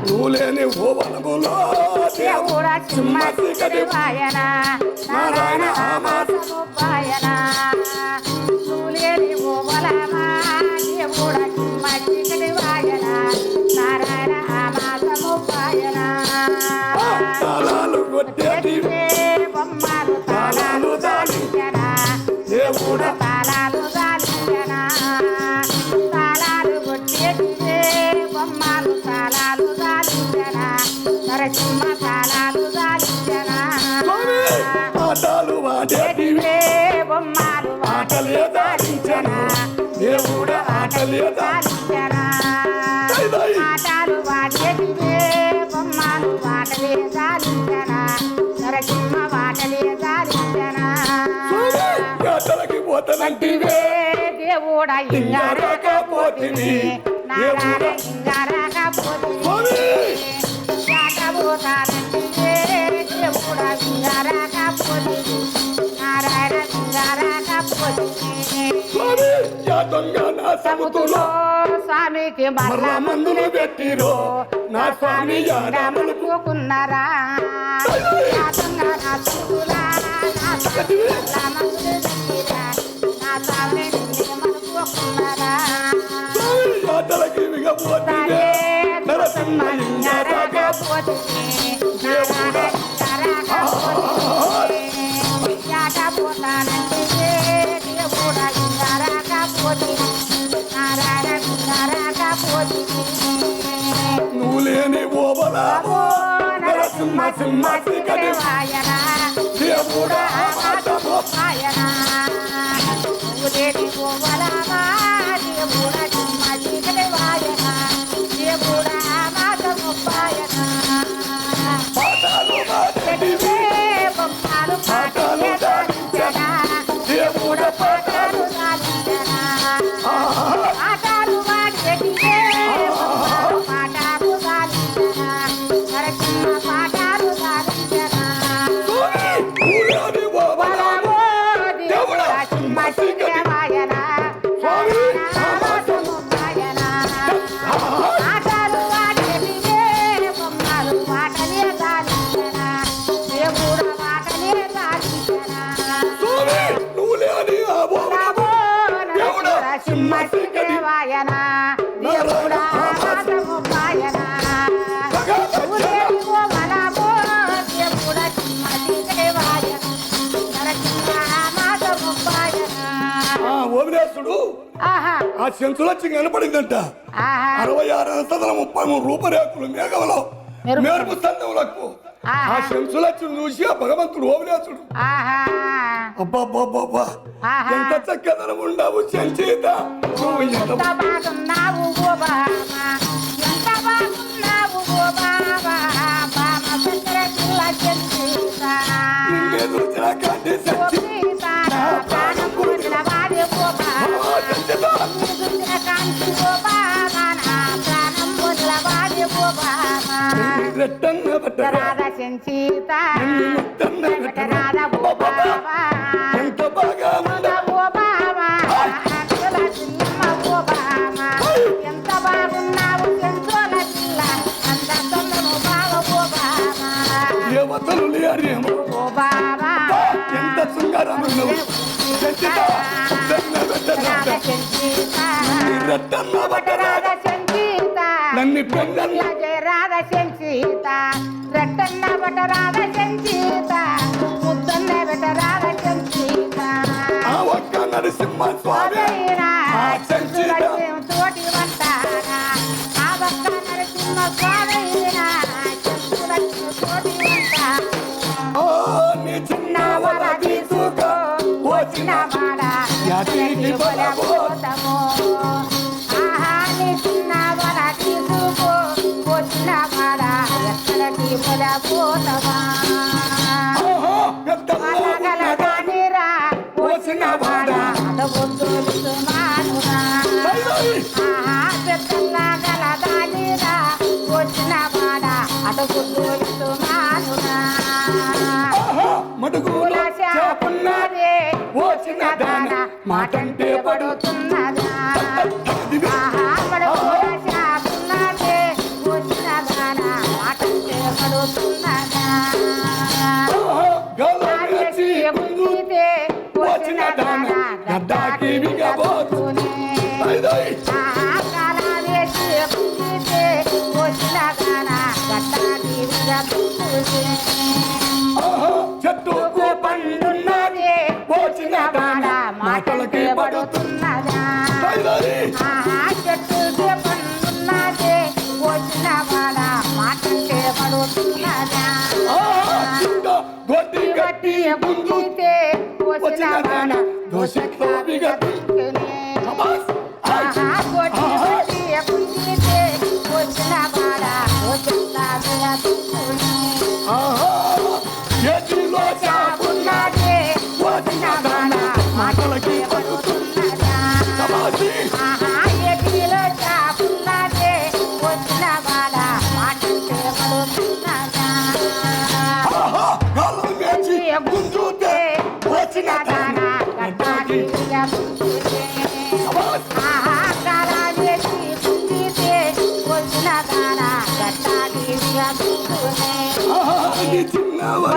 నువ్వు లేని ఓ వనములో దేవుడా సింహ చీకటి వాయన నారాయణ ఆమాసముపాయన నువ్వు లేని ఓ వలమా దేవుడా సింహ చీకటి వాయన నారాయణ ఆమాసముపాయన తాళాలు కొట్టేటివే బొమ్మలు తాళాలు దాలించన దేవుడా తాళాలు దాలించన తాళాలు కొట్టేటివే బొమ్మలు తాళాలు దాలించన నరసింహ తాళాలు దాలించన ఆటలు వాడేటివే బొమ్మలు ఆటలే దాలించన దేవుడా ఆటలే దాలించన ఆటలు వాడేటివే బొమ్మలు వాటలే దాలించన నరసింహ వాటలే దాలించన ఆటలకి పోతనంటివే దేవుడా ఇంగారకపోతివి నారాయణ ఇంగారకపోతివి జాతబోతానంటివే దేవుడా ఇంగారకపోతివి నారాయణ ఇంగారకపోతివి దొంగ నా సముతులో స్వామికి మరల మందులు పెట్టిరో నా స్వామి మందులు పోకున్నారా నా దొంగ నా సముతులా నా స్వామి మరల మందులు పెట్టిరా నా స్వామి పోకున్నారా ఆటలకి పోతే నరసింహ నువ్వు లేని ఓబలా నరసింహ సింహ చీకటి దేవుడా ఆటలు వాడేటివే ఆటలు దాడించన దేవుడా పాటలు ఆటలు వాడేటివే పాటలు దాలించన నరసింహ పాటలు దాలించన నువ్వు లేని ఓబలా దేవుడా సింహ చీకటి స్వామి ఆటలు వాడేటివే బొమ్మలు వాటలే దాలించన దేవుడా వాటలే దాలించన స్వామి నువ్వు లేని ఆ ఓబలా దేవుడా సింహ చీకటి వాయన దేవుడా మాతముపాయన ఉరేవో మనమో దేవుడా సింహచీకటి వాయన నరసింహ మాతముపాయన ఓవినేశుడు ఆహా ఆ చెంచులొచ్చి కనపడిందంట ఆహా 66,33 రూపరేఖలు మేఘంలో మెరుపు సందములకు ఆ చెంచులొచ్చి చూసి ఆ భగవంతుడు ఓవినేశుడు ఆహా అబ్బబ్బబ్బబ్బా ఎంత చక్కదనం ఉండవు చెంచిత నువ్వు ఎంత ఎంత బాగున్నావు ఓ బామా ఎంత బాగున్నావు ఓ బామా బామ చంద్ర పిల్ల చెంచుతా నిన్నే చూసిన కంటి చెంచి ప్రాణం పుట్టిన వాడే ఓ బామా చెంచిత చూసిన కాంతి ఓ బామా నా ప్రాణం పుట్టిన వాడే ఓ బామా రెట్టన్న బట్టరా రాధ చెంచిత ముట్టన్న బట్టరా రాధ ఓ బామా ఎంత బాగా ఉండవు ఓ బామా అంతుల చిన్నమ్మ ఓ బామా ఎంత బాగున్నావు చెంచోల పిల్ల అంత తొందరను బావ ఓ బామా దేవతలు లేరేమో ఓ బామా ఎంత శృంగారమున్నావు చెంచిత రెట్టన్న బట్టరా రాధ చెంచిత రెట్టన్న బట్టరా రాధ చెంచిత నన్ను పెళ్ళన్న జయ రాధ చెంచిత రెట్టన్న బట రాధ చెంచిత ముద్దన్న బట రాధ చెంచిత ఆ ఒక్క నరసింహ స్వామి ఆ చెంచిత తోటి వంటారా ఆ ఒక్క నరసింహ స్వామినా తోటి వంటారా ఓ నీ చిన్న వల తీసుకో వచ్చిన మాట యాతికి పోతము ఆహా నీ చిన్న వల తీసుకో వచ్చిన మాట ఎక్కడికి పోతమా ఓహో పెద్దమ్మ గలగానిరా వచ్చిన మాట మానురా ఆహా పెద్దల్లా గలగానిరా వచ్చిన మాట అటు మానురా మడుగుల చేపన్నదే వచ్చిన దాన మాటంటే పడుతున్నదా ఆహా పడుకున్న చేపన్నదే వచ్చిన దాన పడుతున్నదా ఆహా, గలం వేసి గుంజితే వచ్చిన దాన గడ్డాకి బిగబోతు. ఐదోయ్. కాలావేసి గుంజితే వచ్చిన దాన గట్టాకి విరబుతునే ఆహా, చెట్టుకు పండున్నది వచ్చిన దాన మాటలకి పడుతున్నదా. ఐదోయ్. చెట్టుకి పండున్నదే వచ్చిన వాడ మాటకే పడుతున్నదా ఆహా, చింత గొడ్డి గట్టి గుంజుతే వచ్చిన దాన దోషితో బిగబోతునే. శభాష్. ఆహా, చేతిలో చాపున్నది వచ్చిన దాన మాటలకి పడుతున్నదా. శభాష్. ఆహా, గలం వేసి గుంజుతే వచ్చిన దాన గడ్డాకి. శభాష్. ఆహా, నీ చిన్నవల